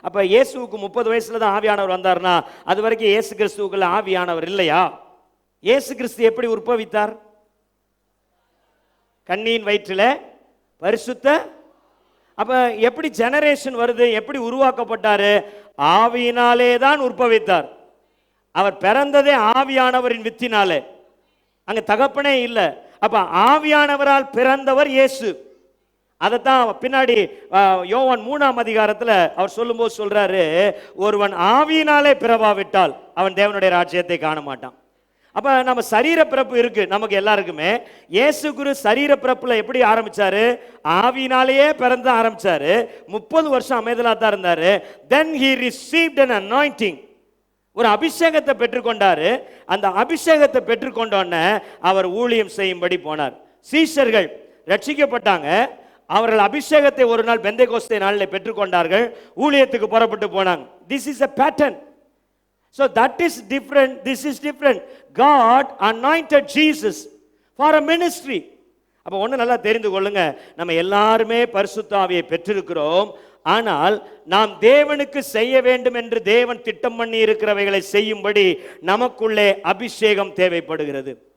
அப்ப இயேசுவுக்கு 30 வயசுல தான் ஆவியானவர் வந்தார்னா அது வரைக்கும் இயேசு கிறிஸ்துவுக்குள்ள ஆவியானவர் இல்லையா? இயேசு கிறிஸ்து எப்படி உற்பவித்தார்? கன்னியின் வயிற்றில பரிசுத்த. அப்ப எப்படி ஜெனரேஷன் வருது, எப்படி உருவாக்கப்பட்டாரு? ஆவியினாலே தான் உற்பவித்தார். அவர் பிறந்ததே ஆவியானவரின் வித்தினாலே, அங்க தகப்பனே இல்லை. அப்ப ஆவியானவரால் பிறந்தவர் இயேசு. அதைத்தான் பின்னாடி யோவான் 3ஆம் அதிகாரத்தில் அவர் சொல்லும்போது சொல்றாரு, ஒருவன் ஆவியினாலே பிறவாவிட்டால் அவன் தேவனுடைய ராஜ்யத்தை காண மாட்டான். அப்ப நம்ம சரீர பிறப்பு இருக்கு நமக்கு எல்லாருக்குமே. இயேசு குரு சரீர பிறப்புல எப்படி ஆரம்பிச்சாரு? ஆவியினாலேயே பிறந்து ஆரம்பிச்சாரு. 30 வருஷம் அமைதலா தான் இருந்தாரு. then he received an anointing, ஒரு அபிஷேகத்தை பெற்றுக்கொண்டாரு. அந்த அபிஷேகத்தை பெற்றுக்கொண்டோன்னே அவர் ஊழியம் செய்யும்படி போனார். சீஷர்கள் ரட்சிக்கப்பட்டாங்க. அவர்கள் அபிஷேகத்தை ஒரு நாள் பெந்தேகோஸ்தே நாளில் பெற்றுக்கொண்டார்கள். ஊழியத்துக்கு புறப்பட்டு போனாங்க. this is a pattern. So that is different, this is different. God anointed Jesus for a ministry. அப்ப ஒண்ணு நல்லா தெரிந்து கொள்ளுங்க, நம்ம எல்லாருமே பரிசுத்த ஆவியை பெற்றிருக்கிறோம். ஆனால் நாம் தேவனுக்கு செய்ய வேண்டும் என்று தேவன் திட்டம் பண்ணி இருக்கிறவைகளை செய்யும்படி நமக்குள்ளே அபிஷேகம் தேவைப்படுகிறது.